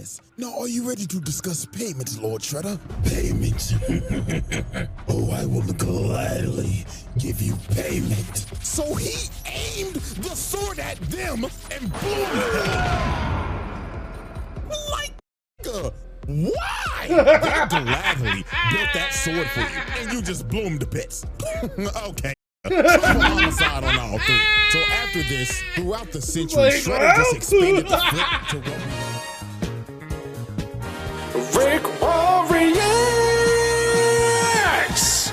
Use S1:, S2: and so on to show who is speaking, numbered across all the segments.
S1: Yes. Now, are you ready to discuss payment, Lord Shredder? Payment? Oh, I will gladly give you payment. So he aimed the sword at them and blew them. Like, why? They gladly built that sword for you, and you just blew them to bits. Okay. Homicide on all three. So after this, throughout the century, Shredder just expanded the flip to
S2: RickWa reacts.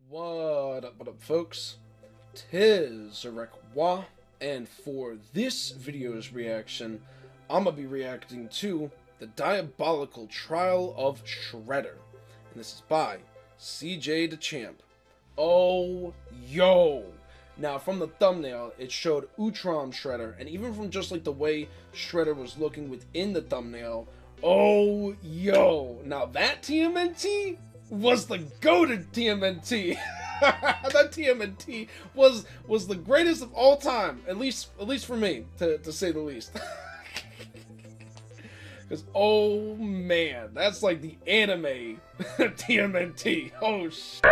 S3: What up, folks? Tis RickWa, and for this video's reaction, I'm gonna be reacting to the Diabolical Trial of Shredder, and this is by CJ Dachamp. Oh, yo! Now, from the thumbnail, it showed Utrom Shredder, and even from just like the way Shredder was looking within the thumbnail, oh, yo! Now, that TMNT was the G.O.A.T'ed TMNT. That TMNT was the greatest of all time, at least for me, to say the least. Because, oh man, that's like the anime TMNT. Oh, shit.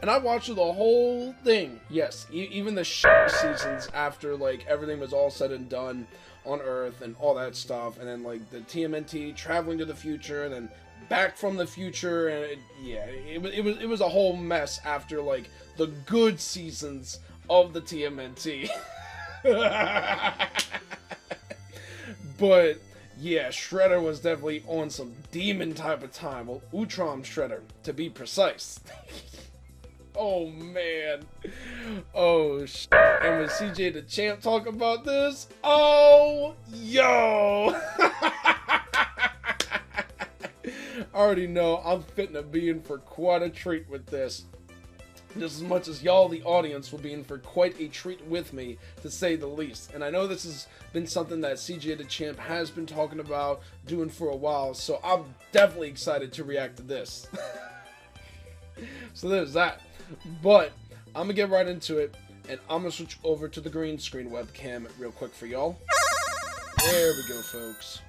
S3: And I watched the whole thing. Yes, even the seasons after, like, everything was all said and done on Earth and all that stuff. And then, like, the TMNT traveling to the future and then back from the future. And, it was a whole mess after, like, the good seasons of the TMNT. But yeah, Shredder was definitely on some demon type of time. Well, Utrom Shredder, to be precise. Oh, man. Oh, shit. And when CJ Dachamp talk about this, oh, yo. I already know I'm fitting to be in for quite a treat with this. Just as much as y'all, the audience, will be in for quite a treat with me, to say the least. And I know this has been something that CJ Dachamp has been talking about doing for a while, so I'm definitely excited to react to this. So there's that. But I'm gonna get right into it, and I'm gonna switch over to the green screen webcam real quick for y'all. There we go, folks.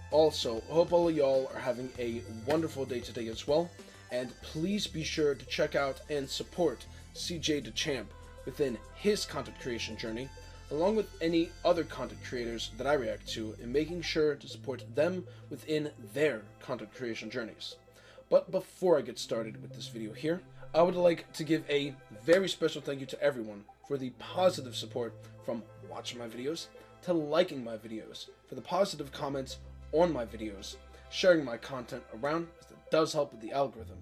S3: Also, I hope all of y'all are having a wonderful day today as well. And please be sure to check out and support CJ Dachamp within his content creation journey, along with any other content creators that I react to, and making sure to support them within their content creation journeys. But before I get started with this video here, I would like to give a very special thank you to everyone for the positive support from watching my videos, to liking my videos, for the positive comments on my videos, sharing my content around, as it does help with the algorithm,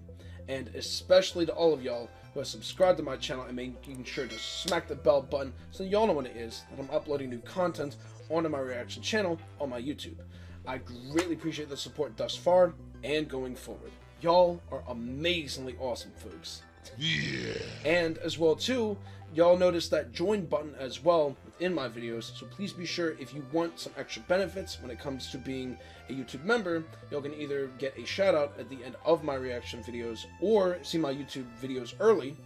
S3: and especially to all of y'all who have subscribed to my channel and making sure to smack the bell button so y'all know when it is that I'm uploading new content onto my reaction channel on my YouTube. I greatly appreciate the support thus far and going forward. Y'all are amazingly awesome, folks.
S1: Yeah.
S3: And as well too, y'all notice that join button as well in my videos, so please be sure, if you want some extra benefits when it comes to being a YouTube member, y'all can either get a shout out at the end of my reaction videos, or see my YouTube videos early,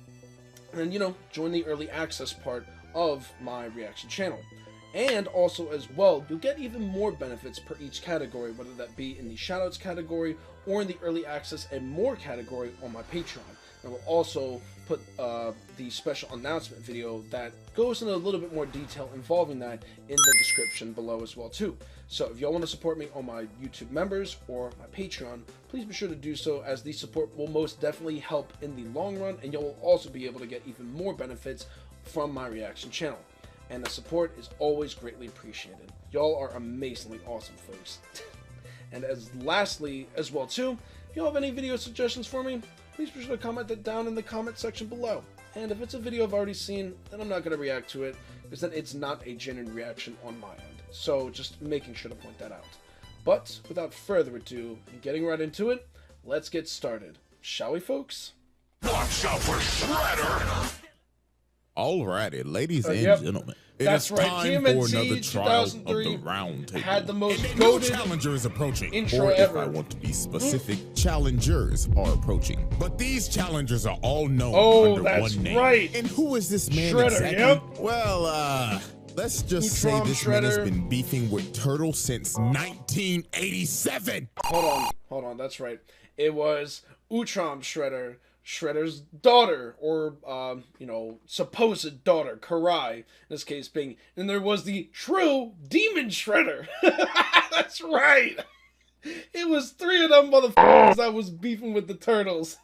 S3: and join the early access part of my reaction channel. And also as well, you'll get even more benefits per each category, whether that be in the shoutouts category or in the early access and more category on my Patreon. I will also put the special announcement video that goes into a little bit more detail involving that in the description below as well too. So if y'all want to support me on my YouTube members or my Patreon, please be sure to do so, as the support will most definitely help in the long run, and y'all will also be able to get even more benefits from my reaction channel. And the support is always greatly appreciated. Y'all are amazingly awesome, folks. And lastly as well too, if y'all have any video suggestions for me, please be sure to comment that down in the comment section below. And if it's a video I've already seen, then I'm not going to react to it, because then it's not a genuine reaction on my end. So just making sure to point that out. But without further ado, and getting right into it, let's get started. Shall we, folks?
S1: Watch out for Shredder!
S4: Alrighty, ladies and gentlemen,
S3: That's right.
S4: time
S3: TMNT
S4: for another trial of
S3: 2003
S4: the round table.
S3: had the most
S1: No
S3: goated
S1: challenger is approaching.
S3: intro
S4: Or if
S3: ever.
S4: I want to be specific, challengers are approaching.
S1: But these challengers are all known
S3: Oh,
S1: under
S3: that's
S1: one name.
S3: right.
S1: And who is this man
S3: Shredder,
S1: exactly?
S3: yep.
S1: Well, Let's just say
S3: Utrom
S1: this man has
S3: Shredder.
S1: been beefing with Turtle since 1987.
S3: Hold on, that's right. It was Utrom Shredder, Shredder's daughter, or, supposed daughter, Karai, in this case being. And there was the true Demon Shredder. That's right. It was 3 of them motherfuckers that was beefing with the Turtles.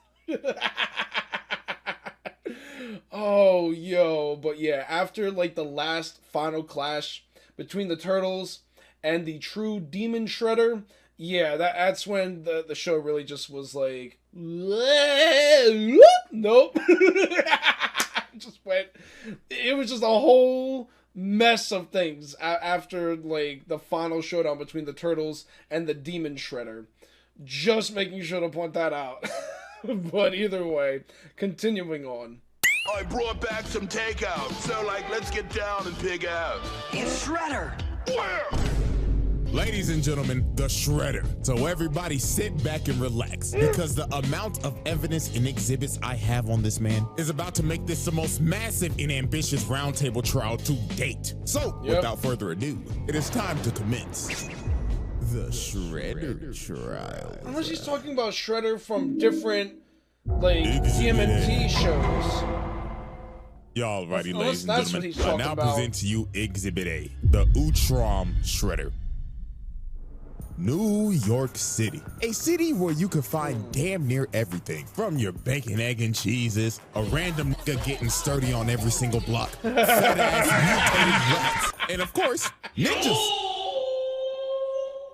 S3: Oh, yo. But yeah, after, like, the last final clash between the Turtles and the true Demon Shredder, yeah, that's when the show really just was like, nope. Just went, it was just a whole mess of things after, like, the final showdown between the Turtles and the Demon Shredder. Just making sure to point that out. But either way, continuing on.
S5: I brought back some takeout, so let's get down and pig out.
S6: It's Shredder!
S5: Where?
S1: Ladies and gentlemen, the Shredder. So everybody sit back and relax, because the amount of evidence and exhibits I have on this man is about to make this the most massive and ambitious roundtable trial to date. So, without further ado, it is time to commence the Shredder trial.
S3: Unless he's talking about Shredder from different, like, TMNT shows.
S1: Y'all righty, ladies and
S3: That's what
S1: gentlemen.
S3: he's
S1: I
S3: talking
S1: now
S3: about.
S1: present to you Exhibit A, the Utrom Shredder. New York City, a city where you can find damn near everything, from your bacon, egg, and cheeses, a random nigga getting sturdy on every single block, fat-ass mutated rats, and of course, ninjas.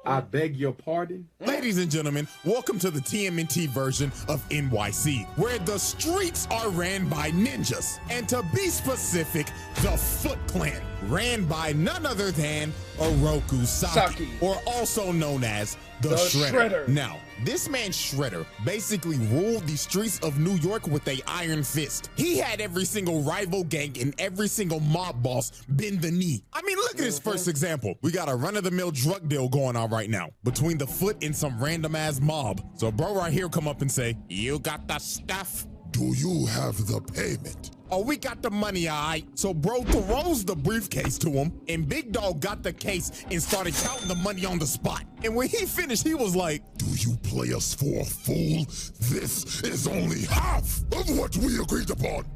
S7: I beg your pardon?
S1: Ladies and gentlemen, welcome to the TMNT version of NYC, where the streets are ran by ninjas. And to be specific, the Foot Clan, ran by none other than Oroku Saki, or also known as the Shredder. Now, this man Shredder basically ruled the streets of New York with a iron fist. He had every single rival gang and every single mob boss bend the knee. I mean, look at this first example. We got a run-of-the-mill drug deal going on right now between the Foot and some random-ass mob. So bro right here come up and say, "You got the stuff?
S4: Do you have the payment?"
S1: Oh, we got the money, all right. So bro throws the briefcase to him, and Big Dog got the case and started counting the money on the spot. And when he finished, he was like,
S4: "Do you play us for a fool? This is only half of what we agreed upon."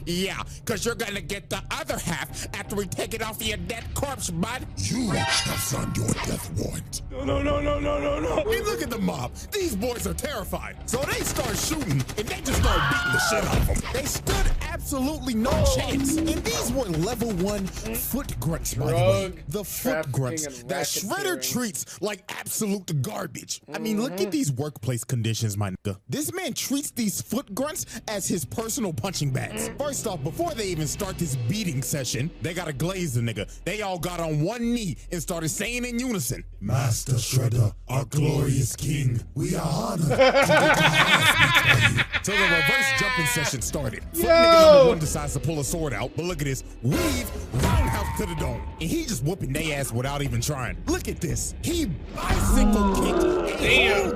S1: "Yeah, because you're going to get the other half after we take it off your dead corpse, bud."
S4: You have signed your death warrant.
S1: No. And look at the mob. These boys are terrified. So they start shooting, and they just start beating the shit out of them. They stood absolutely no chance. And these were level 1 foot grunts, by the way. The foot grunts that Shredder treats like absolute garbage. I mean, look at these workplace conditions, my nigga. This man treats these foot grunts as his personal punching bags. First off, before they even start this beating session, they gotta glaze the nigga. They all got on one knee and started saying in unison,
S4: "Master Shredder, our glorious king, we are honored to get the highest we
S1: So the reverse jumping session started. Foot nigga number 1 decides to pull a sword out, but look at this. Weave, roundhouse to the dome. And he just whooping they ass without even trying. Look at this. He bicycle kicked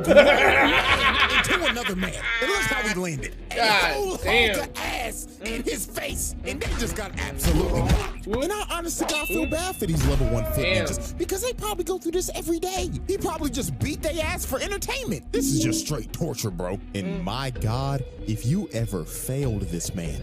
S1: into another man. And look how he landed.
S3: God damn.
S1: The ass in his face. And they just got absolutely bodied. And I honestly God feel bad for these level 1 foot ninjas, because they probably go through this every day. He probably just beat their ass for entertainment. This is just straight torture, bro. And my God, if you ever failed this man.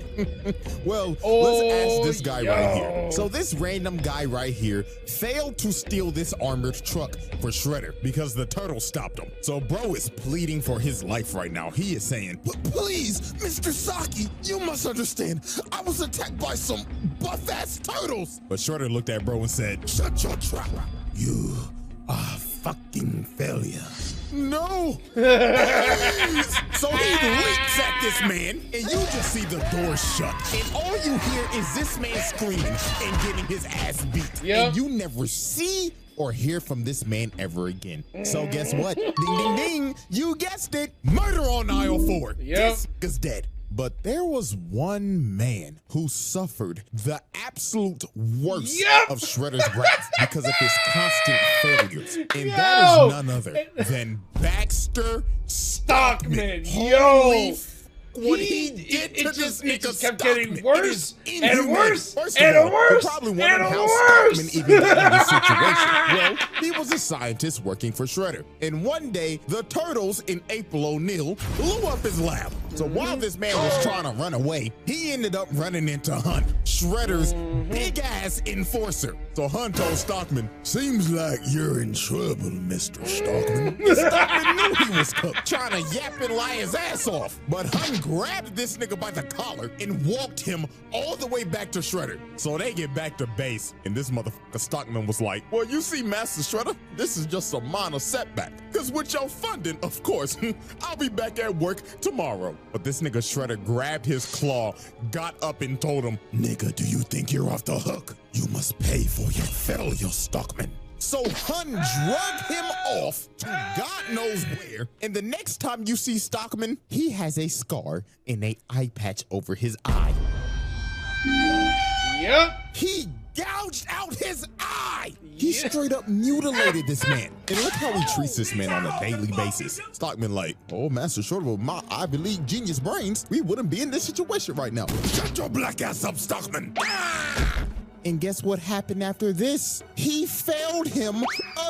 S1: Well, let's ask this guy right here. So this random guy right here failed to steal this armored truck for Shredder because the turtle stopped him. So bro is pleading for his life right now. He is saying,
S4: Please, Mr. Saki, you must understand. I was attacked by some buff-ass turtles.
S1: But Shredder looked at bro and said,
S4: "Shut your trap. You are fucking failure."
S1: "No." So he leaps at this man, and you just see the door shut. And all you hear is this man screaming and getting his ass beat. And you never see or hear from this man ever again. So guess what? Ding, ding, ding. You guessed it. Murder on aisle 4. This is dead. But there was one man who suffered the absolute worst of Shredder's wrath because of his constant failures. And that is none other than Baxter Stockman. Holy what he did to this nigga
S3: it just kept
S1: Stockman.
S3: getting worse
S1: It is
S3: and
S1: inhumane.
S3: worse
S1: First of
S3: and
S1: all,
S3: worse
S1: you're probably
S3: and
S1: wondering how
S3: worse.
S1: Stockman even got in this situation. Well, he was a scientist working for Shredder. And one day, the Turtles and April O'Neil blew up his lab. So while this man was trying to run away, he ended up running into Hunt, Shredder's big-ass enforcer. So Hunt told Stockman, "Seems like you're in trouble, Mr. Stockman." Stockman knew he was cooked, trying to yap and lie his ass off. But Hunt grabbed this nigga by the collar and walked him all the way back to Shredder. So they get back to base, and this motherfucker Stockman was like, "Well, you see, Master Shredder, this is just a minor setback. Because with your funding, of course, I'll be back at work tomorrow." But this nigga Shredder grabbed his claw, got up and told him, "Nigga, do you think you're off the hook? You must pay for your failure, Stockman." So Hun drug him off to God knows where, and the next time you see Stockman, he has a scar and a eye patch over his eye.
S3: Yep.
S1: He gouged out his eye. He straight up mutilated this man. And look how he treats this man on a daily basis. Stockman like, "Oh, Master Shredder, with my Ivy League genius brains, we wouldn't be in this situation right now." "Shut your black ass up, Stockman." And guess what happened after this? He failed him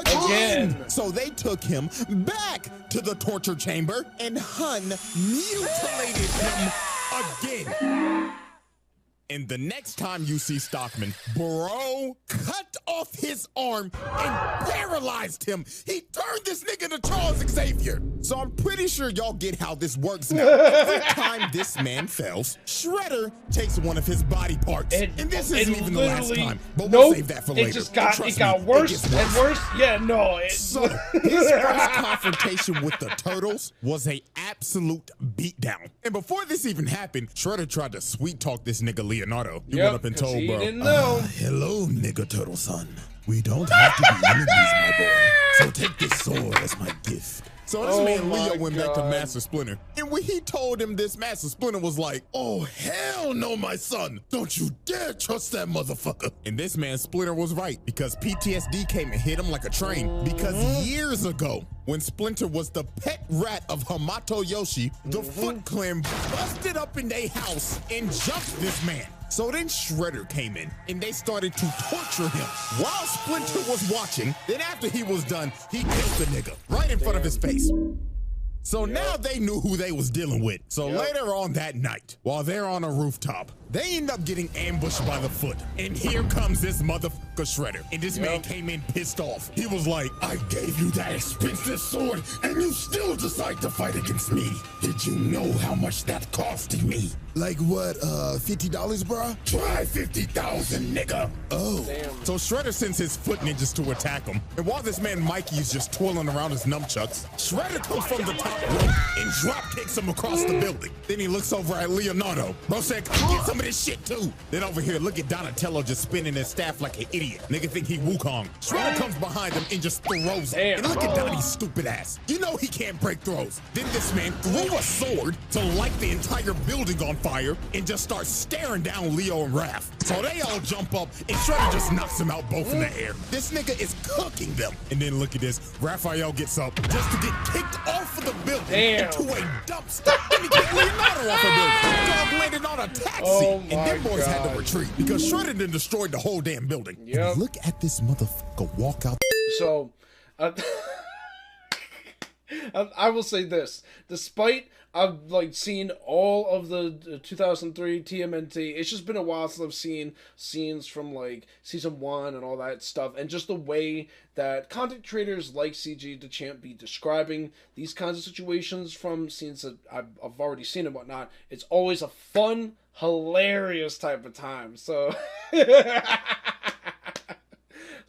S1: again. So they took him back to the torture chamber and Hun mutilated him again. And the next time you see Stockman, bro cut off his arm and paralyzed him. He turned this nigga to Charles Xavier. So I'm pretty sure y'all get how this works now. Every time this man fails, Shredder takes one of his body parts. And this isn't even the last time, but we'll save that for later.
S3: It just got, worse and worse. Yeah, no.
S1: So his first confrontation with the Turtles was a absolute beatdown. And before this even happened, Shredder tried to sweet talk this nigga Leonardo. He went up and told bro, "Hello, nigga Turtle son. We don't have to be enemies, my boy. So take this sword as my gift." So this man Leo went back to Master Splinter. And when he told him this, Master Splinter was like, "Oh, hell no, my son. Don't you dare trust that motherfucker." And this man Splinter was right, because PTSD came and hit him like a train. Because years ago, when Splinter was the pet rat of Hamato Yoshi, the Foot Clan busted up in their house and jumped this man. So then Shredder came in, and they started to torture him while Splinter was watching. Then after he was done, he killed the nigga right in front of his face. So now they knew who they was dealing with. So later on that night, while they're on a rooftop, they end up getting ambushed by the Foot. And here comes this motherfucker Shredder. And this man came in pissed off. He was like, "I gave you that expensive sword, and you still decide to fight against me. Did you know how much that costed me?" "Like what, $50, bruh?" "Try 50,000, nigga." Oh. Damn. So Shredder sends his Foot ninjas to attack him. And while this man Mikey is just twirling around his nunchucks, Shredder comes from the top rope and drop kicks him across the building. Then he looks over at Leonardo. Bro said, "Come get some of this shit too." Then over here, look at Donatello just spinning his staff like an idiot. Nigga think he Wukong. Shredder comes behind him and just throws him. And look at Donnie's stupid ass. You know he can't break throws. Then this man threw a sword to light the entire building on fire and just starts staring down Leo and Raph. So they all jump up and Shredder just knocks them out both in the air. This nigga is cooking them. And then look at this. Raphael gets up just to get kicked off of the building into a dumpster. And he kicked Leonardo off the building. Dog landed on a taxi. And them boys had to retreat because Shredder then destroyed the whole damn building. And look at this motherfucker walk out.
S3: So, I will say this. Despite I've seen all of the 2003 TMNT, it's just been a while since I've seen scenes from season 1 and all that stuff, and just the way that content creators like CG Dachamp be describing these kinds of situations from scenes that I've already seen and whatnot. It's always a fun, hilarious type of time. So, so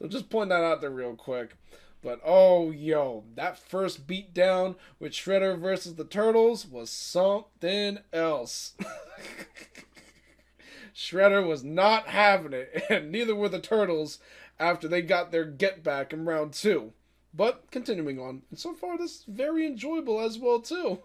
S3: just point that out there real quick. But that first beatdown with Shredder versus the Turtles was something else. Shredder was not having it, and neither were the Turtles after they got their get back in round 2. But continuing on, and so far this is very enjoyable as well too.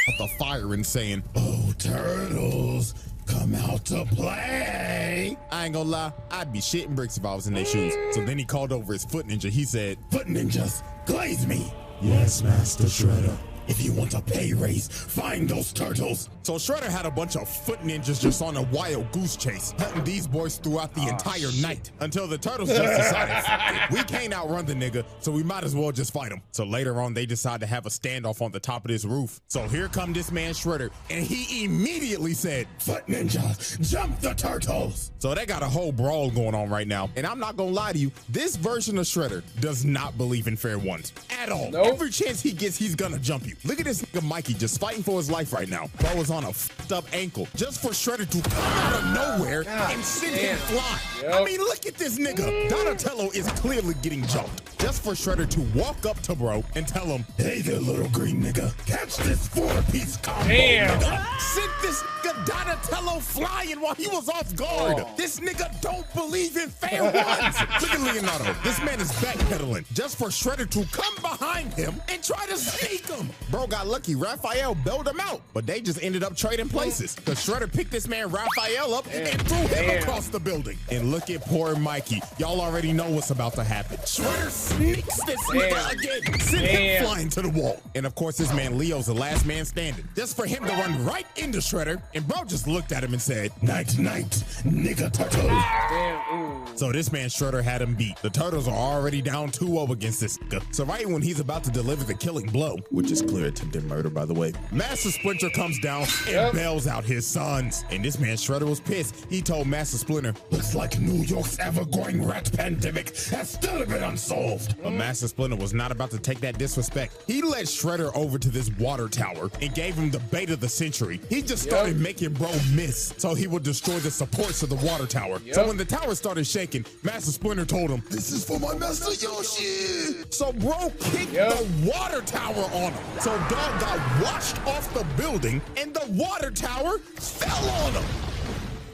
S1: At the fire and saying, "Oh, Turtles, come out to play." I ain't gonna lie, I'd be shitting bricks if I was in their shoes. So then he called over his Foot Ninja. He said, "Foot Ninjas, glaze me." "Yes, Master Shredder."
S4: If you want a pay raise, find those turtles.
S1: So Shredder had a bunch of foot ninjas just on a wild goose chase, hunting these boys throughout the entire night until the turtles just decided, we can't outrun the nigga, so we might as well just fight him. So later on, they decide to have a standoff on the top of this roof. So here come this man Shredder, and he immediately said,
S4: Foot ninja, jump the turtles.
S1: so they got a whole brawl going on right now. And I'm not gonna lie to you, this version of Shredder does not believe in fair ones at all.
S3: Nope.
S1: Every chance he gets, he's gonna jump you. Look at this nigga Mikey just fighting for his life right now. Bro is on a fucked up ankle just for Shredder to come out of nowhere and send him flying.
S3: Yep.
S1: I mean, look at this nigga. Donatello is clearly getting jumped just for Shredder to walk up to bro and tell him,
S4: Hey there, little green nigga. Catch this 4-piece combo,
S3: Damn.
S4: nigga.
S1: sent this nigga Donatello flying while he was off guard.
S3: Oh.
S1: This nigga don't believe in fair ones. Look at Leonardo. This man is backpedaling just for Shredder to come behind him and try to sneak him. Bro got lucky. Raphael bailed him out, but they just ended up trading places. The Shredder picked this man Raphael up and threw him across the building. And look at poor Mikey. Y'all already know what's about to happen. Shredder sneaks this nigga again, sent him flying to the wall. And of course, this man Leo's the last man standing, just for him to run right into Shredder. And bro just looked at him and said,
S4: Night, night, nigga turtle.
S3: Damn. Ooh.
S1: so this man Shredder had him beat. The Turtles are already down 2-0 against this nigga. So right when he's about to deliver the killing blow, which is clear attempted murder, by the way, Master Splinter comes down and bails out his sons. And this man Shredder was pissed. He told Master Splinter,
S4: Looks like New York's ever-growing rat pandemic has still been unsolved.
S1: but Master Splinter was not about to take that disrespect. He led Shredder over to this water tower and gave him the bait of the century. He just started making bro miss so he would destroy the supports of the water tower. So when the tower started shaking, Master Splinter told him,
S4: This is for my master Yoshi.
S1: so bro kicked the water tower on him. So dog got washed off the building and the water tower fell on him.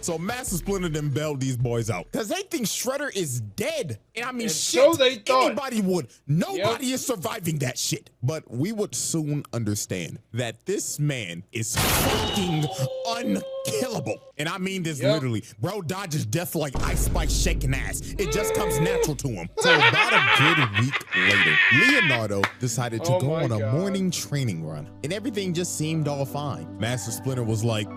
S1: So Master Splinter then bailed these boys out because they think Shredder is dead. And I mean,
S3: And
S1: shit,
S3: so they thought.
S1: anybody would. Nobody is surviving that shit. But we would soon understand that this man is fucking unkillable. And I mean this literally. Bro dodges death like Ice Spike shaking ass. It just comes natural to him. So about a good week later, Leonardo decided to go on a morning training run. And everything just seemed all fine. Master Splinter was like,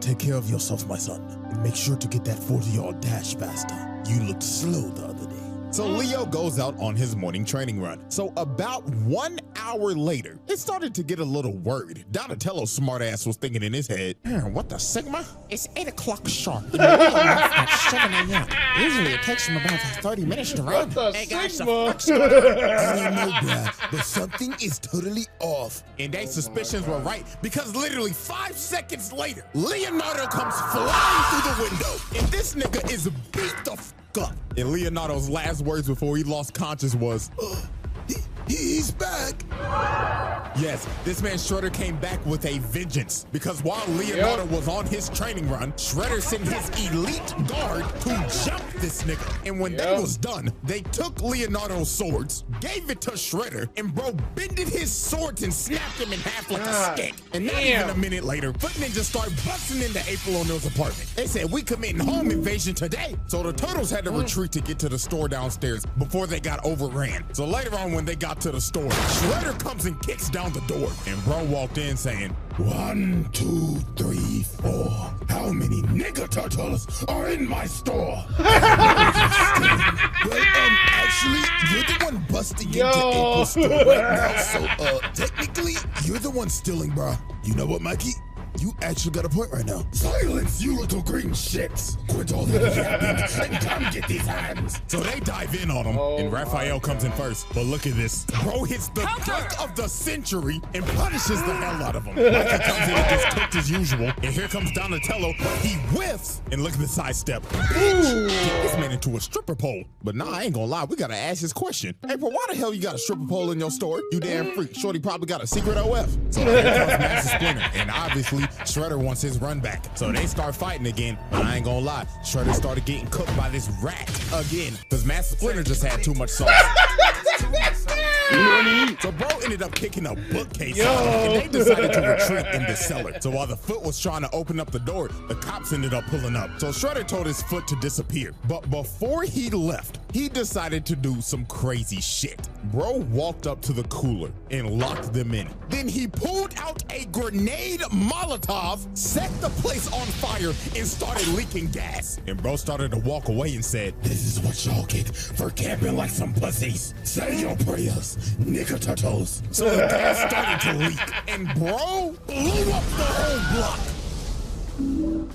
S1: take care of yourself, my son. And make sure to get that 40-yard dash faster. You looked slow the other day. So Leo goes out on his morning training run. So about 1 hour later, it started to get a little worried. Donatello's smartass was thinking in his head, what the Sigma? It's 8 o'clock sharp. And Leo left at 7 a.m. Usually it takes him about 30 minutes to run.
S3: What the
S1: Hey guys,
S3: Sigma?
S4: I don't know, bruh, but something is totally off.
S1: And their suspicions were right because literally 5 seconds later, Leonardo comes flying through the window. And this nigga is beat the f up. And Leonardo's last words before he lost conscious was,
S4: He's back.
S1: yes, this man Shredder came back with a vengeance because while Leonardo was on his training run, Shredder sent his elite guard to jump this nigga. And when they was done, they took Leonardo's swords, gave it to Shredder, and bro bended his swords and snapped him in half like a stick. And not even a minute later, Foot Ninja started busting into April O'Neil's apartment. They said, we committing home invasion today. So the Turtles had to retreat to get to the store downstairs before they got overran. So later on when they got to the store, Shredder comes and kicks down the door. And bro walked in saying,
S4: 1, 2, 3, 4. How many nigga turtles are in my store? Well, actually, you're the one busting into April's store right now, so, technically, you're the one stealing, bro. You know what, Mikey? You actually got a point right now. Silence, you little green shits. Quit all that yapping and come get these hands.
S1: so they dive in on him, and Raphael comes in first. But look at this. Bro hits the dunk of the century and punishes the hell out of him. Mikey comes in and gets cooked as usual. And here comes Donatello. He whiffs. And look at the sidestep. Bitch, get this man into a stripper pole. But nah, I ain't gonna lie. We gotta ask this question. Hey, bro, why the hell you got a stripper pole in your store? You damn freak. Shorty probably got a secret OF. So here comes Master Splinter. And obviously, Shredder wants his run back. So they start fighting again. But I ain't gonna lie. Shredder started getting cooked by this rat again. Because Master Splinter just had too much sauce. So bro ended up kicking a bookcase out, and they decided to retreat in the cellar. So while the foot was trying to open up the door, the cops ended up pulling up. So Shredder told his foot to disappear. But before he left, he decided to do some crazy shit. Bro walked up to the cooler and locked them in. Then he pulled out a grenade Molotov, set the place on fire, and started leaking gas. And bro started to walk away and said,
S4: This is what y'all get for camping like some pussies. Say your prayers, nigga turtles.
S1: so the gas started to leak, and bro blew up the whole block.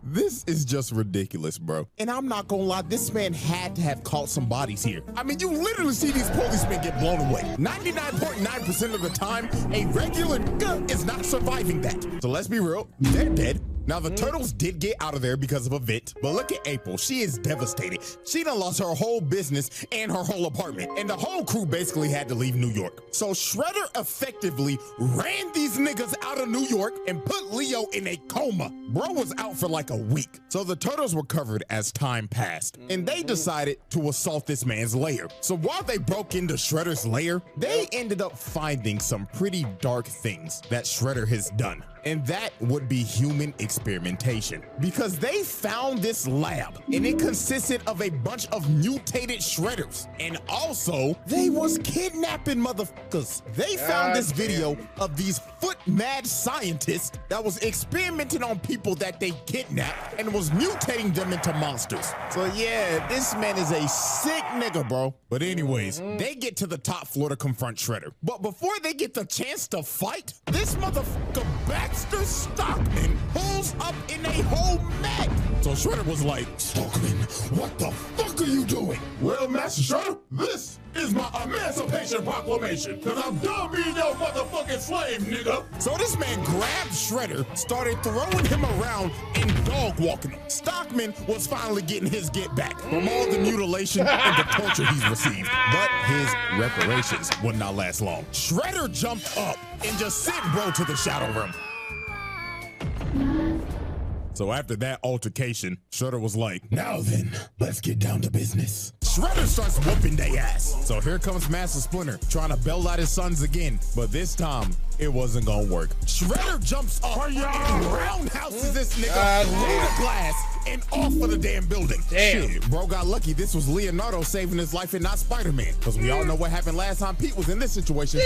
S1: This is just ridiculous, bro. And I'm not gonna lie, this man had to have caught some bodies here. I mean, you literally see these policemen get blown away. 99.9% of the time, a regular gun is not surviving that. So let's be real, they're dead. Now, the turtles did get out of there because of a vent, but look at April. She is devastated. She done lost her whole business and her whole apartment, and the whole crew basically had to leave New York. So Shredder effectively ran these niggas out of New York and put Leo in a coma. Bro was out for like a week. So the turtles recovered as time passed, and they decided to assault this man's lair. So while they broke into Shredder's lair, they ended up finding some pretty dark things that Shredder has done. And that would be human experimentation, because they found this lab and it consisted of a bunch of mutated Shredders. And also they was kidnapping motherfuckers. They found this video of these foot mad scientists that was experimenting on people that they kidnapped and was mutating them into monsters. So yeah, this man is a sick nigga, bro. But anyways, they get to the top floor to confront Shredder. But before they get the chance to fight, this motherfucker Baxter Stockman pulls up in a whole mat. So Shredder was like,
S4: Stockman, what the fuck are you doing?
S1: well, Master Shredder, this is my Emancipation Proclamation, because I'm done being your motherfucking slave, nigga. So this man grabbed Shredder, started throwing him around and dog walking him. Stockman was finally getting his get back from all the mutilation and the torture he's received. But his reparations would not last long. Shredder jumped up and just sent bro to the shadow room. So after that altercation, Shredder was like,
S4: Now then, let's get down to business.
S1: Shredder starts whooping they ass. So here comes Master Splinter trying to bail out his sons again, but this time it wasn't gonna work. Shredder jumps up and roundhouses this nigga through the glass and off of the damn building.
S3: Damn.
S1: Shit, bro got lucky this was Leonardo saving his life and not Spider-Man, because we all know what happened last time Pete was in this situation.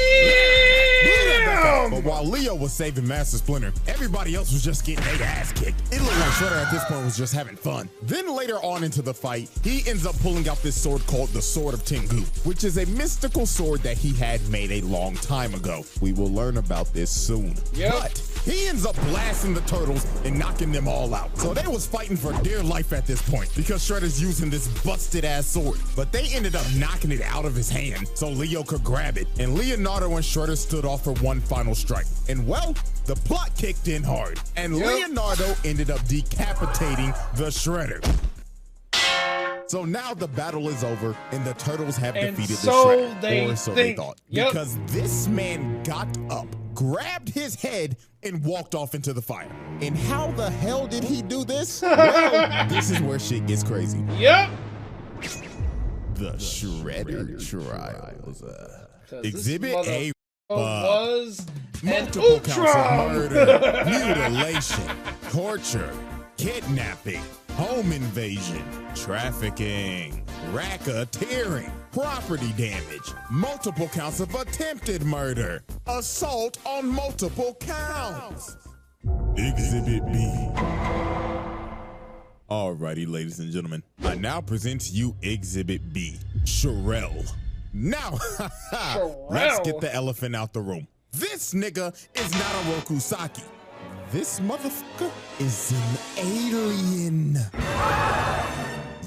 S1: But while Leo was saving Master Splinter, everybody else was just getting their ass kicked. It looked like Shredder at this point was just having fun. Then later on into the fight, he ends up pulling out this sword called the Sword of Tengu, which is a mystical sword that he had made a long time ago. We will learn about this soon.
S3: Yep.
S1: But he ends up blasting the turtles and knocking them all out. So they was fighting for dear life at this point because Shredder's using this busted ass sword. But they ended up knocking it out of his hand so Leo could grab it. And Leonardo and Shredder stood off for one final strike. And well, the plot kicked in hard. And Leonardo ended up decapitating the Shredder. So now the battle is over and the turtles have defeated the Shredder. Or so they thought. Because this man got up, grabbed his head, and walked off into the fire. And how the hell did he do this? Well, this is where shit gets crazy.
S3: Yep.
S1: The Shredder trials. Exhibit A
S3: was
S1: multiple
S3: an
S1: counts of
S3: Utrom.
S1: murder, mutilation, torture, kidnapping, home invasion, trafficking, racketeering, property damage, multiple counts of attempted murder, assault on multiple counts. Exhibit B. Alrighty, ladies and gentlemen, I now present to you Exhibit B, Sherelle. Now, let's get the elephant out the room. This nigga is not a Rokusaki. This motherfucker is an alien.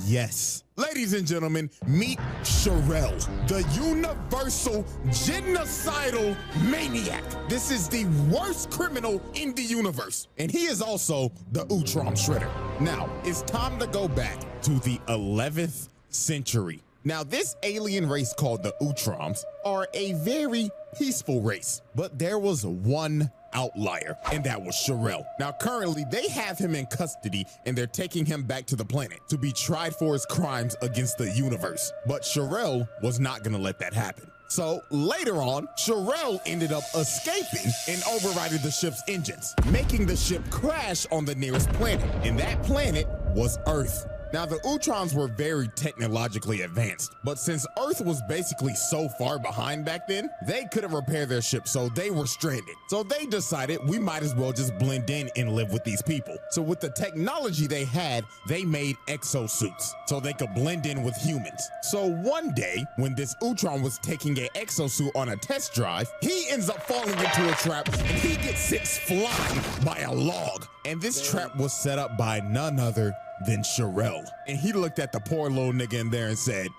S1: Yes. Ladies and gentlemen, meet Sherelle, the universal genocidal maniac. This is the worst criminal in the universe. And he is also the Utrom Shredder. Now, it's time to go back to the 11th century. Now, this alien race called the Utroms are a very peaceful race, but there was one outlier, and that was Sherelle. Now, currently, they have him in custody, and they're taking him back to the planet to be tried for his crimes against the universe. But Sherelle was not gonna let that happen. So later on, Sherelle ended up escaping and overriding the ship's engines, making the ship crash on the nearest planet. And that planet was Earth. Now, the Utroms were very technologically advanced, but since Earth was basically so far behind back then, they couldn't repair their ship, so they were stranded. So they decided we might as well just blend in and live with these people. So with the technology they had, they made exosuits so they could blend in with humans. So one day, when this Utrom was taking an exosuit on a test drive, he ends up falling into a trap and he gets sent flying by a log. And this trap was set up by none other than Sherelle. And he looked at the poor little nigga in there and said,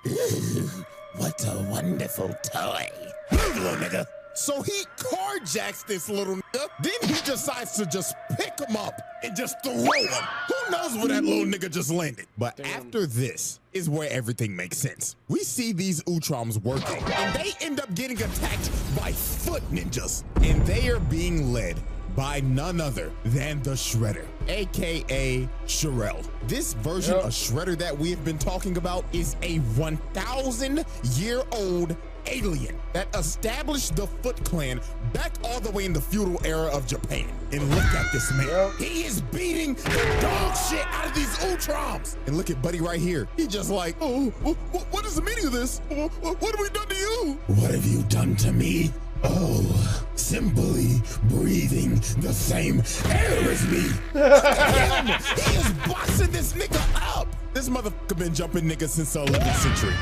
S4: What a wonderful toy.
S1: "Move, little nigga." So he carjacks this little nigga. Then he decides to just pick him up and just throw him. Who knows where that little nigga just landed? But after this is where everything makes sense. We see these Utroms working, and they end up getting attacked by foot ninjas. And they are being led by none other than the Shredder, aka Sherelle. This version of Shredder that we have been talking about is a 1,000-year-old alien that established the Foot Clan back all the way in the feudal era of Japan. And look at this man. He is beating the dog shit out of these Utroms. And look at Buddy right here. He just like, oh, what is the meaning of this? What have we done to you?
S4: What have you done to me? Oh, simply breathing the same air as me.
S1: He is boxing this nigga up. This motherfucker been jumping niggas since the 11th century.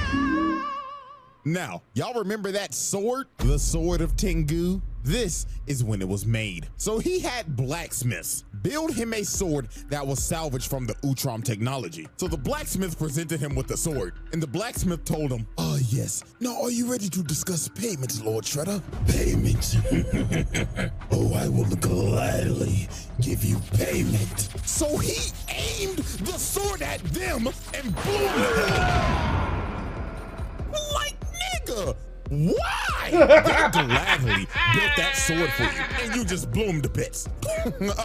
S1: Now, y'all remember that sword? The Sword of Tengu? This is when it was made. So he had blacksmiths build him a sword that was salvaged from the Utrom technology. So the blacksmith presented him with the sword, and the blacksmith told him,
S4: Oh, yes. Now, are you ready to discuss payments, Lord Shredder? Payment? Oh, I will gladly give you payment.
S1: So he aimed the sword at them and blew them. Like, nigga, why? They gladly built that sword for you, and you just blew him to bits.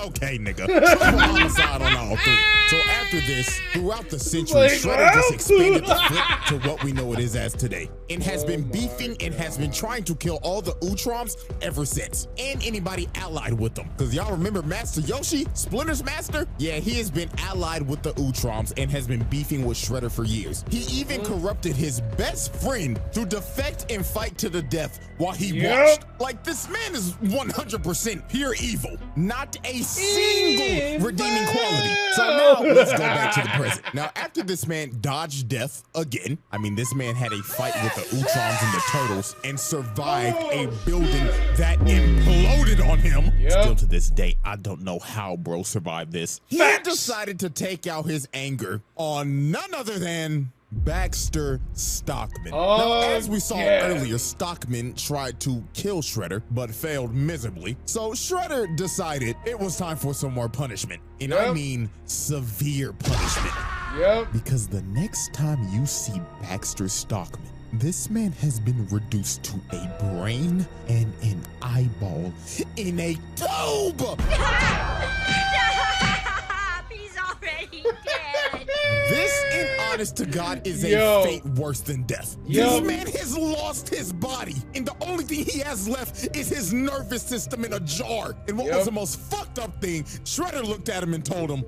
S1: Okay, nigga. Homicide on all three. So after this, throughout the century, Shredder just expanded the Foot to what we know it is as today, and has been beefing and has been trying to kill all the Utroms ever since, and anybody allied with them. Because y'all remember Master Yoshi, Splinter's master? Yeah, he has been allied with the Utroms and has been beefing with Shredder for years. He even corrupted his best friend to defect and fight to the death while he watched. Like, this man is 100% pure evil. Not a single redeeming quality. So now let's go back to the present. Now, after this man dodged death again, I mean, this man had a fight with the Utroms and the Turtles and survived a building that imploded on him. Still to this day, I don't know how bro survived this. He decided to take out his anger on none other than Baxter Stockman. Now, as we saw earlier, Stockman tried to kill Shredder, but failed miserably. So Shredder decided it was time for some more punishment. And I mean severe punishment. Because the next time you see Baxter Stockman, this man has been reduced to a brain and an eyeball in a tube.
S6: He's already dead.
S1: This, in honest to God, is a fate worse than death. This man has lost his body, and the only thing he has left is his nervous system in a jar. And what was the most fucked up thing, Shredder looked at him and told him,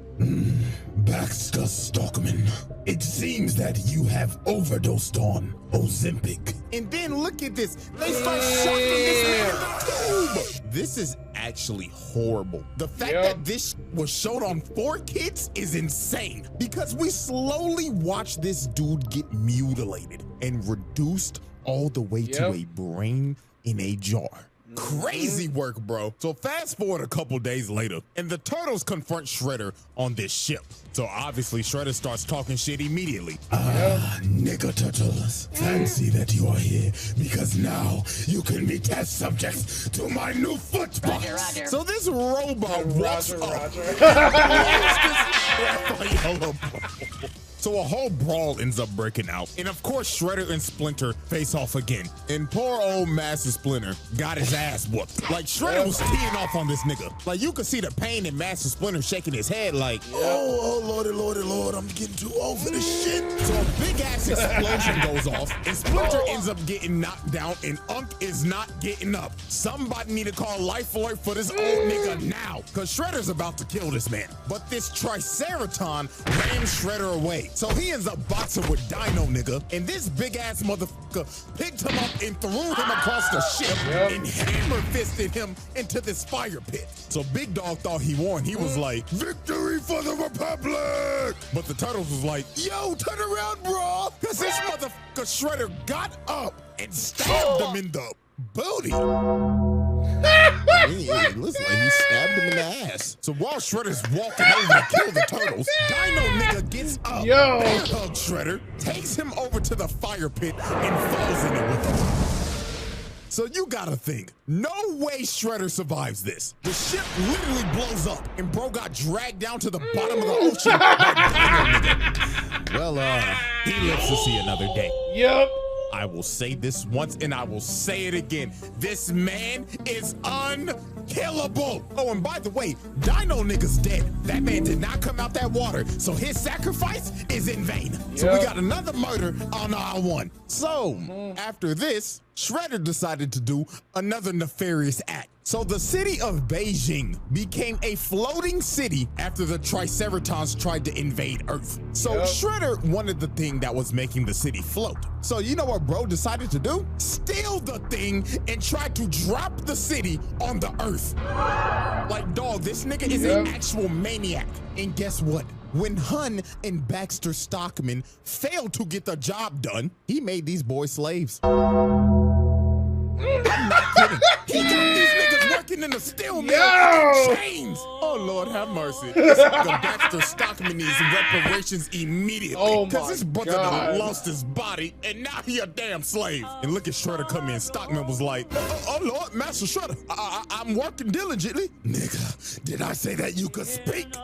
S4: Baxter Stockman, it seems that you have overdosed on Ozempic.
S1: And then look at this. They start shocking this man in the tube. This is actually horrible. The fact that this was showed on 4Kids is insane, because we slowly watch this dude get mutilated and reduced all the way to a brain in a jar. Crazy work, bro. So fast forward a couple days later, and the Turtles confront Shredder on this ship. So obviously Shredder starts talking shit immediately.
S4: Nigga Turtles, fancy that you are here, because now you can be test subjects to my new foot box.
S1: So this robot walks up. So a whole brawl ends up breaking out. And of course, Shredder and Splinter face off again. And poor old Master Splinter got his ass whooped. Like, Shredder was teeing off on this nigga. Like, you could see the pain in Master Splinter shaking his head like,
S4: oh, lordy, lord, I'm getting too old for this shit.
S1: So a big ass mass explosion goes off, and Splinter ends up getting knocked down, and Unk is not getting up. Somebody need to call Life Alert for this old nigga now, because Shredder's about to kill this man. But this Triceraton ran Shredder away, so he ends up boxing with Dino nigga, and this big-ass motherfucker picked him up and threw him across the ship and hammer-fisted him into this fire pit. So Big Dog thought he won. He was like, "Victory for the Republic!" But the Turtles was like, "Yo, turn around, bro!" Because this motherfucker Shredder got up and stabbed him in the booty. It looks like he stabbed him in the ass. So while Shredder's walking over to kill the Turtles, Dino nigga gets up, bear hugs Shredder, takes him over to the fire pit, and falls in it with him. So you gotta think, no way Shredder survives this. The ship literally blows up, and bro got dragged down to the bottom of the ocean by Dino nigga. Well, he lives to see another day.
S3: Yep.
S1: I will say this once and I will say it again. This man is unkillable. Oh, and by the way, Dino nigga's dead. That man did not come out that water, so his sacrifice is in vain. So we got another murder on our one. So after this, Shredder decided to do another nefarious act. So the city of Beijing became a floating city after the Triceratons tried to invade Earth. So Shredder wanted the thing that was making the city float. So you know what bro decided to do? Steal the thing and try to drop the city on the Earth. Like, dog, this nigga is an actual maniac. And guess what? When Hun and Baxter Stockman failed to get the job done, he made these boys slaves. I'm not kidding. He got these niggas working in the steel mill in chains. Oh, Lord, have mercy. This nigga Baxter Stockman needs reparations immediately. Because his brother done lost his body, and now he a damn slave. And look at Shredder come in. Stockman was like, oh Lord, Master Shredder, I'm working diligently.
S4: Nigga, did I say that you could speak?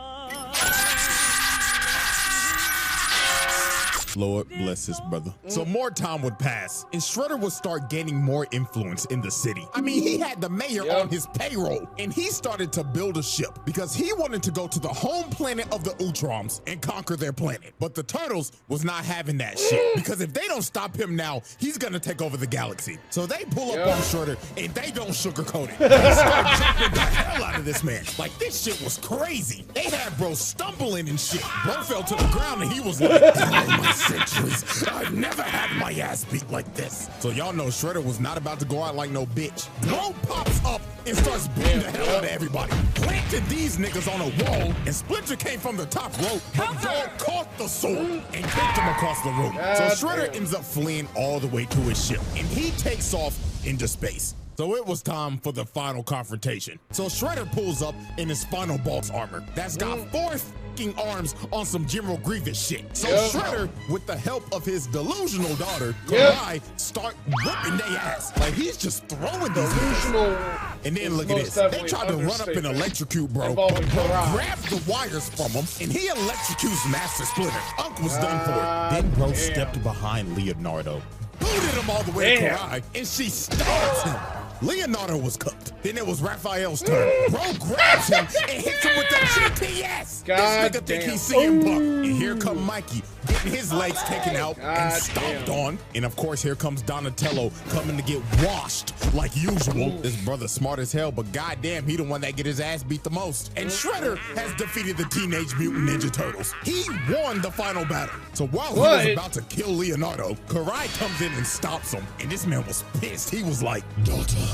S1: Lord bless his brother. So more time would pass, and Shredder would start gaining more influence in the city. I mean, he had the mayor on his payroll, and he started to build a ship because he wanted to go to the home planet of the Utroms and conquer their planet. But the Turtles was not having that shit, because if they don't stop him now, he's gonna take over the galaxy. So they pull up on Shredder, and they don't sugarcoat it. They start jumping the hell out of this man. Like, this shit was crazy. They had bro stumbling and shit. Bro fell to the ground, and he was like, oh my centuries, I've never had my ass beat like this. So y'all know Shredder was not about to go out like no bitch. Bro pops up and starts beating the hell out of everybody. Planted these niggas on a wall, and Splinter came from the top rope, but Dog caught the sword and kicked him across the room. So Shredder ends up fleeing all the way to his ship, and he takes off into space. So it was time for the final confrontation. So Shredder pulls up in his final boss armor that's got 4 fucking arms on some General Grievous shit. So Shredder, with the help of his delusional daughter, Karai, start whipping their ass. Like, he's just throwing these niggas. And then look at this. They tried to run up and electrocute bro, but bro grabbed the wires from him, and he electrocutes Master Splinter. Unk was done for. Then bro stepped behind Leonardo, booted him all the way to Karai, and she stabs him. Leonardo was cooked. Then it was Raphael's turn. Bro grabs him and hits him with the GTS. This nigga think he's CM Punk. And here come Mikey, getting his legs taken out and stomped on. And of course, here comes Donatello coming to get washed like usual. This brother smart as hell, but goddamn, he the one that get his ass beat the most. And Shredder has defeated the Teenage Mutant Ninja Turtles. He won the final battle. So while he was about to kill Leonardo, Karai comes in and stops him. And this man was pissed. He was like,
S4: Daughter,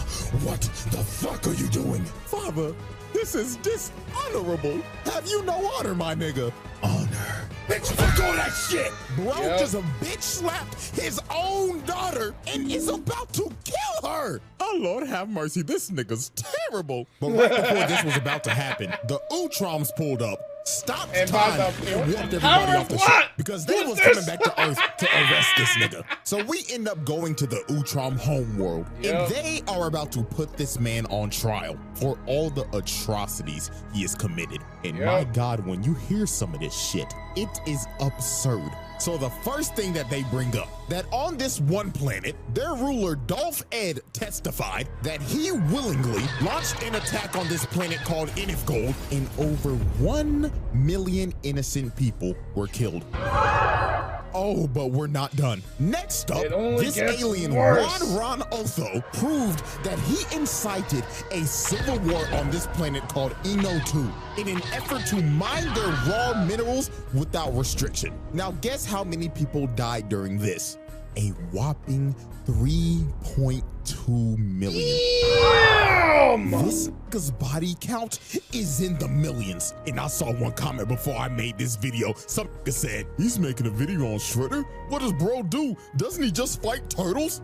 S4: what the fuck are you doing?
S1: Father, this is dishonorable. Have you no honor, my nigga?
S4: Honor? Bitch, fuck all that shit!
S1: Bro just a bitch slapped his own daughter and is about to kill her. Oh, Lord have mercy. This nigga's terrible. But right before this was about to happen, the Utroms pulled up, stopped time, and walked everybody off the ship because they was coming back to Earth to arrest this nigga. So we end up going to the Utrom homeworld, and they are about to put this man on trial for all the atrocities he has committed. And my God, when you hear some of this shit, it is absurd. So the first thing that they bring up, that on this one planet, their ruler Dolph Ed testified that he willingly launched an attack on this planet called Inifgold, and over 1 million innocent people were killed. Oh, but we're not done. Next up,
S3: It only
S1: this
S3: gets
S1: alien
S3: worse.
S1: Ron Otho proved that he incited a civil war on this planet called Eno 2 in an effort to mine their raw minerals without restriction. Now, guess how many people died during this? A whopping 3.2 million. This nigga's body count is in the millions. And I saw one comment before I made this video. Some nigga said, he's making a video on Shredder? What does bro do? Doesn't he just fight turtles?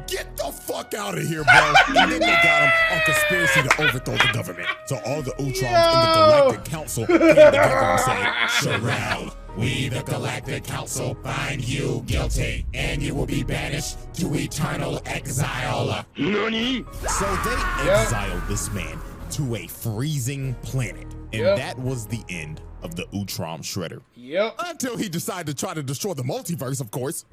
S1: Get the fuck out of here, bro. And then they got him on conspiracy to overthrow the government. So all the Utroms in the Galactic Council came together and said, Sherelle, we the Galactic Council find you guilty, and you will be banished to eternal exile. NANI? So they exiled this man to a freezing planet. And that was the end of the Utrom Shredder.
S3: Yep.
S1: Until he decided to try to destroy the multiverse, of course.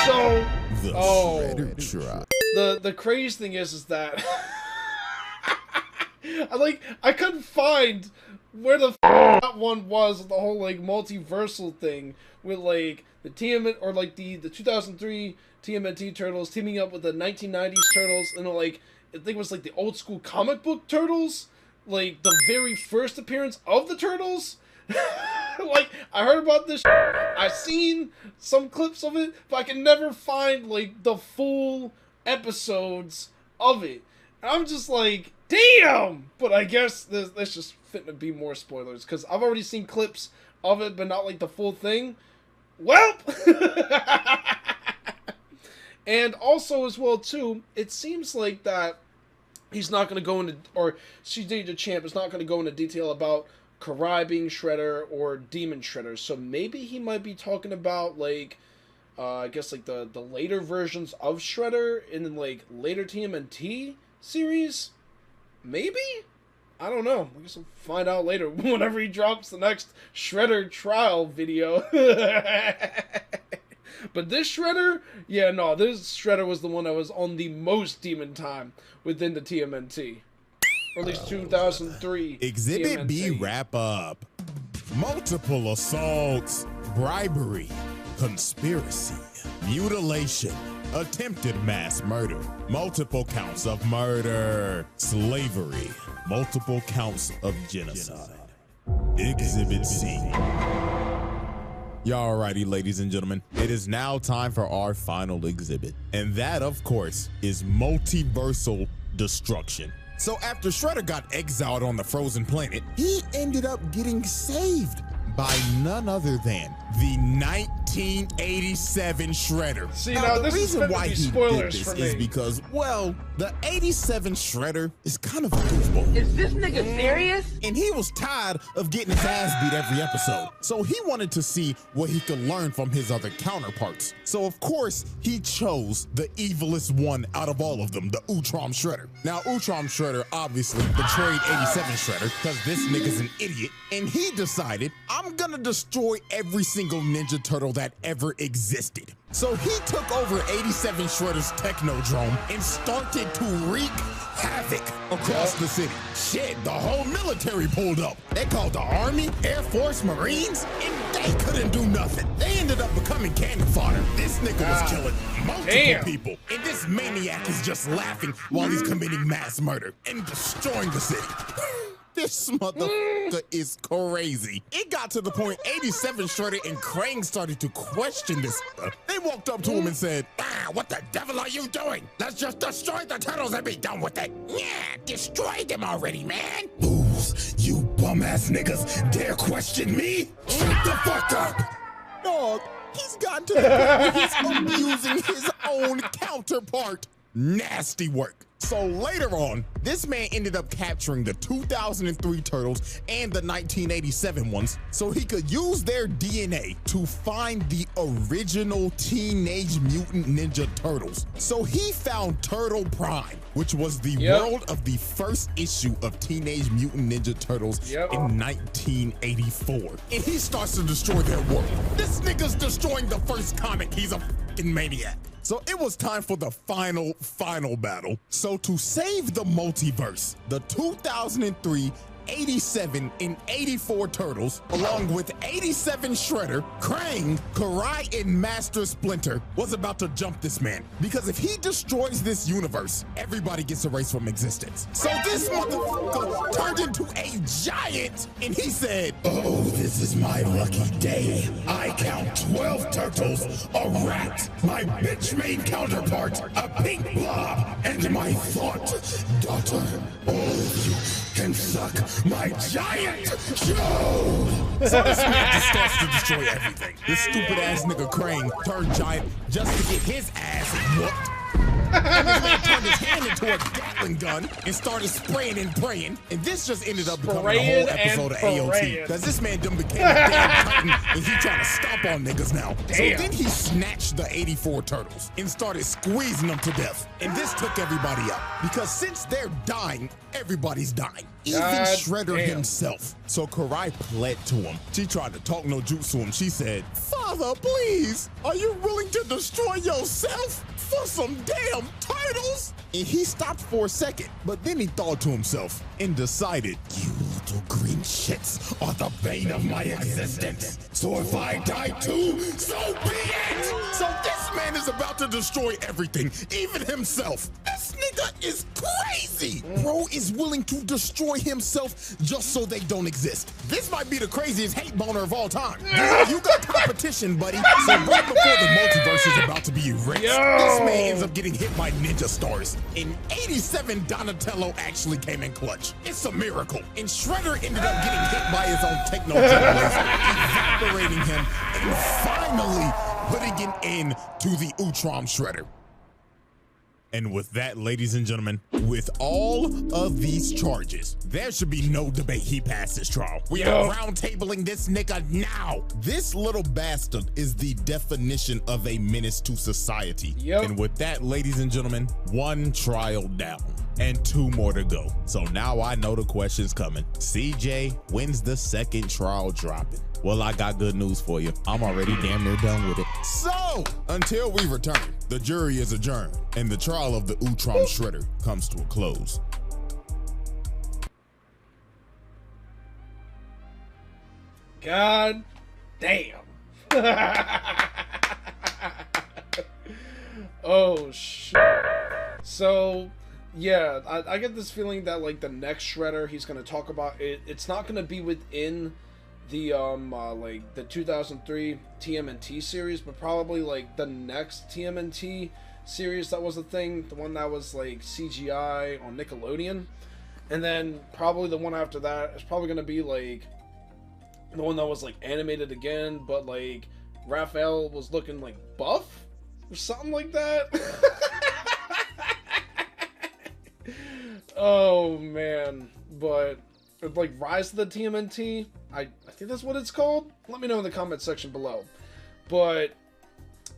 S3: So,
S1: The Shredder tried.
S3: the crazy thing is that I couldn't find where the that one was, the whole like multiversal thing with like the TMNT or like the 2003 TMNT turtles teaming up with the 1990s turtles, and like I think it was like the old school comic book turtles, like the very first appearance of the turtles. Like, I heard about this I've seen some clips of it, but I can never find like the full episodes of it. And I'm just like, damn! But I guess there's just fitting to be more spoilers, because I've already seen clips of it, but not like the full thing. Welp! And also as well too, it seems like that he's not going to go into, or Dachamp is not going to go into detail about Karai being Shredder or Demon Shredder. So maybe he might be talking about like, I guess like the later versions of Shredder in like later TMNT series. Maybe? I don't know. I guess we'll find out later whenever he drops the next Shredder trial video. But this Shredder, yeah, no, this Shredder was the one that was on the most demon time within the TMNT. Or at least 2003.
S1: Exhibit
S3: TMNT.
S1: B wrap up. Multiple assaults, bribery, conspiracy, mutilation, attempted mass murder, multiple counts of murder, slavery, multiple counts of genocide. Exhibit C. Y'all righty, ladies and gentlemen. It is now time for our final exhibit. And that, of course, is multiversal destruction. So after Shredder got exiled on the frozen planet, he ended up getting saved by none other than the 1987 Shredder.
S3: See, now
S1: the
S3: this is
S1: reason
S3: gonna
S1: why
S3: be
S1: he did
S3: spoilers
S1: this
S3: for
S1: is
S3: me.
S1: because, well, the 87 Shredder is kind of a goofball.
S8: Is this nigga serious?
S1: And he was tired of getting his ass beat every episode. So he wanted to see what he could learn from his other counterparts. So of course, he chose the evilest one out of all of them, the Utrom Shredder. Now, Utrom Shredder obviously betrayed 87 Shredder because this nigga's an idiot. And he decided, I'm gonna destroy every single Ninja Turtle that ever existed. So he took over 87 Shredder's Technodrome and started to wreak havoc across the city. Shit, the whole military pulled up. They called the Army, Air Force, Marines, and they couldn't do nothing. They ended up becoming cannon fodder. This nigga was killing multiple people. And this maniac is just laughing while he's committing mass murder and destroying the city. This motherfucker is crazy. It got to the point 87 Shredder and Krang started to question this. They walked up to him and said, what the devil are you doing? Let's just destroy the turtles and be done with it. Yeah, destroy them already, man.
S4: Fools, you bum-ass niggas dare question me? Shut the fuck up!
S1: Dog, he's gotten to the point where he's abusing his own counterpart. Nasty work. So later on, this man ended up capturing the 2003 turtles and the 1987 ones so he could use their DNA to find the original Teenage Mutant Ninja Turtles. So he found Turtle Prime, which was the world of the first issue of Teenage Mutant Ninja Turtles in 1984. And he starts to destroy their world. This nigga's destroying the first comic. He's a fucking maniac. So it was time for the final battle. So to save the multiverse, the 2003 87 and 84 Turtles, along with 87 Shredder, Krang, Karai, and Master Splinter, was about to jump this man. Because if he destroys this universe, everybody gets erased from existence. So this motherfucker turned into a giant, and he said,
S4: Oh, this is my lucky day. I count 12 turtles, a rat, my bitch-made counterpart, a pink blob, and my thought daughter. All of you can suck my giant show.
S1: So this man just starts to destroy everything. This stupid ass nigga Krang turned giant just to get his ass whooped. And this man turned his hand into a Gatling gun and started spraying and praying. And this just ended up becoming a whole episode of AOT. Because this man done became a damn titan and he trying to stomp on niggas now. So then he snatched the 84 turtles and started squeezing them to death. And this took everybody out. Because since they're dying, everybody's dying. Even Shredder himself. So Karai pled to him. She tried to talk no jutsu him. She said, Father, please, are you willing to destroy yourself for some damn turtles? And he stopped for a second, but then he thought to himself and decided,
S4: You little green shits are the bane of my existence. So if I die too, so be it!
S1: So this man is about to destroy everything, even himself. This nigga is crazy. Bro is willing to destroy himself just so they don't exist. This might be the craziest hate boner of all time. You got competition, buddy. So right before the multiverse is about to be erased, this man ends up getting hit by ninja stars. And 87 Donatello actually came in clutch. It's a miracle. And Shredder ended up getting hit by his own techno-generators, evaporating him, and finally putting an end to the Utrom Shredder. And with that, ladies and gentlemen, with all of these charges, there should be no debate he passed his trial. We are round-tabling this nigga now. This little bastard is the definition of a menace to society. And with that, ladies and gentlemen, one trial down and two more to go. So now I know the question's coming. CJ, when's the second trial dropping? Well, I got good news for you. I'm already damn near done with it. So, until we return, the jury is adjourned, and the trial of the Utrom Shredder comes to a close.
S3: God damn. Oh, shit. So, yeah, I get this feeling that, like, the next Shredder he's going to talk about, it's not going to be within the like the 2003 TMNT series, but probably like the next TMNT series that was a thing, the one that was like CGI on Nickelodeon, and then probably the one after that is probably gonna be like the one that was like animated again, but like Raphael was looking like buff or something like that. Oh man, but like Rise of the TMNT, I think that's what it's called. Let me know in the comment section below. But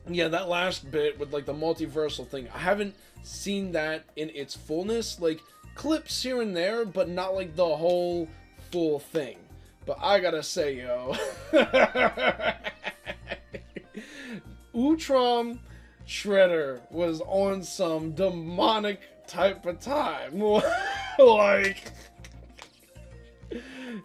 S3: yeah, that last bit with like the multiversal thing, I haven't seen that in its fullness. Like clips here and there, but not like the whole full thing. But I gotta say, yo, Utrom Shredder was on some demonic type of time. Like,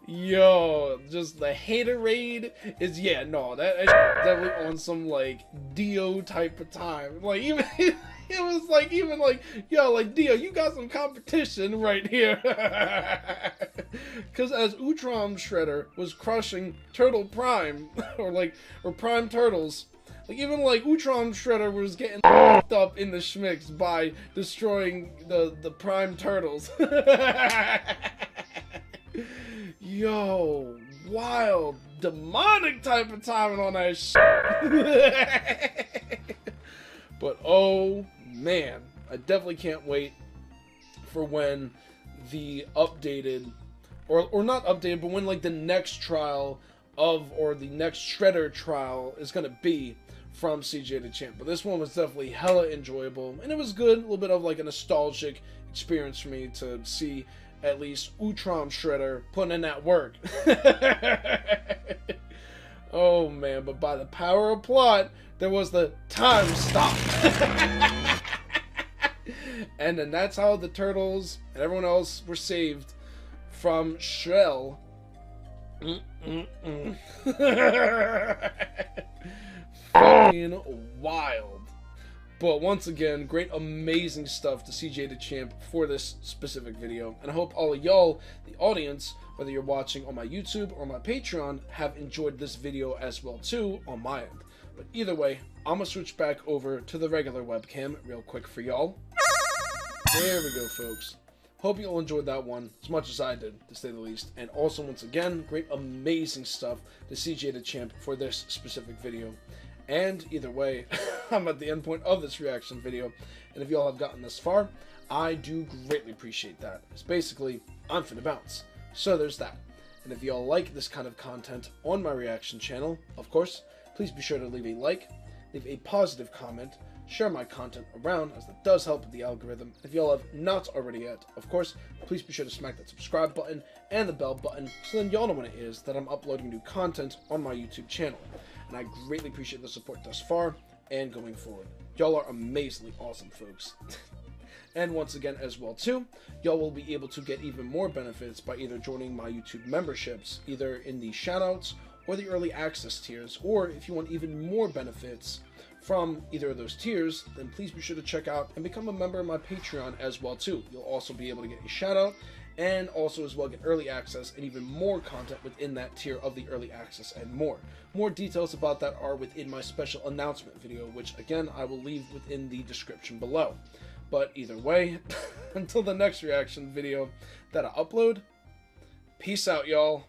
S3: yo, just the haterade is, yeah, no, that's definitely on some like Dio type of time. Like, even it was like, even like, yo, like Dio, you got some competition right here. Because as Utrom Shredder was crushing Turtle Prime, or Prime Turtles, like even like Utrom Shredder was getting fucked up in the schmicks by destroying the Prime Turtles. Yo, wild, demonic type of timing on that shit. But oh man, I definitely can't wait for when the updated, or not updated, but when like the next trial of, or the next Shredder trial is gonna be from CJ Dachamp. But this one was definitely hella enjoyable, and it was good, a little bit of like a nostalgic experience for me to see at least Utrom Shredder putting in that work. Oh man, but by the power of plot, there was the time stop. And then that's how the Turtles and everyone else were saved from Shell. Fucking wild. But once again, great, amazing stuff to G.O.A.T'ed Champ for this specific video. And I hope all of y'all, the audience, whether you're watching on my YouTube or my Patreon, have enjoyed this video as well too on my end. But either way, I'm gonna switch back over to the regular webcam real quick for y'all. There we go, folks. Hope you all enjoyed that one as much as I did, to say the least. And also, once again, great, amazing stuff to G.O.A.T'ed Champ for this specific video. And either way, I'm at the end point of this reaction video, and if y'all have gotten this far, I do greatly appreciate that. It's basically, I'm finna bounce. So there's that. And if y'all like this kind of content on my reaction channel, of course, please be sure to leave a like, leave a positive comment, share my content around, as that does help with the algorithm. If y'all have not already yet, of course, please be sure to smack that subscribe button and the bell button, so then y'all know when it is that I'm uploading new content on my YouTube channel. And I greatly appreciate the support thus far and going forward. Y'all are amazingly awesome, folks. And once again as well too, y'all will be able to get even more benefits by either joining my YouTube memberships, either in the shoutouts or the early access tiers, or if you want even more benefits from either of those tiers, then please be sure to check out and become a member of my Patreon as well too. You'll also be able to get a shout out and also as well get early access and even more content within that tier of the early access and more. More details about that are within my special announcement video, which again I will leave within the description below. But either way, until the next reaction video that I upload, peace out, y'all.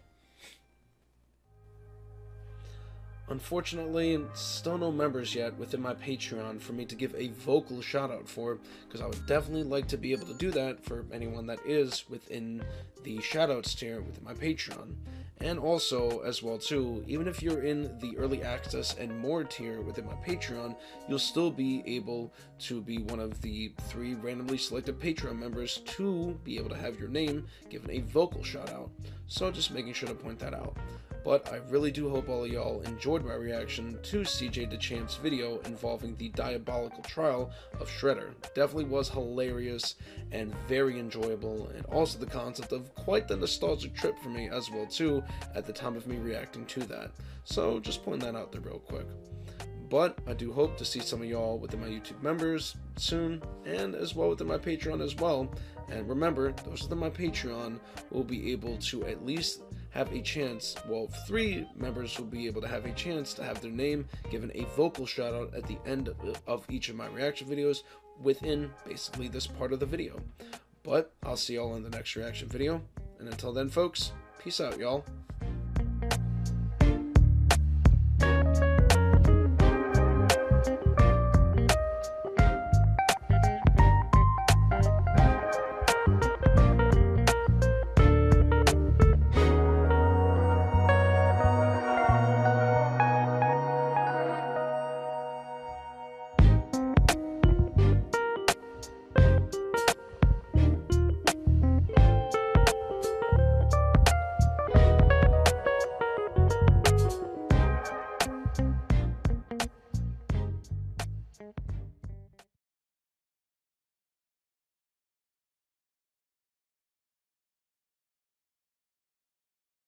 S3: Unfortunately, still no members yet within my Patreon for me to give a vocal shout out for, because I would definitely like to be able to do that for anyone that is within the shoutouts tier within my Patreon. And also, as well too, even if you're in the early access and more tier within my Patreon, you'll still be able to be one of the 3 randomly selected Patreon members to be able to have your name given a vocal shout out. So just making sure to point that out. But I really do hope all of y'all enjoyed my reaction to G.O.A.T'ed Champ's video involving the Diabolical trial of Shredder. Definitely was hilarious and very enjoyable, and also the concept of quite the nostalgic trip for me as well too at the time of me reacting to that. So just pointing that out there real quick. But I do hope to see some of y'all within my YouTube members soon, and as well within my Patreon as well. And remember, those within my Patreon will be able to at least have a chance, well, 3 members will be able to have a chance to have their name given a vocal shout out at the end of each of my reaction videos within basically this part of the video. But I'll see y'all in the next reaction video, and until then folks, peace out y'all.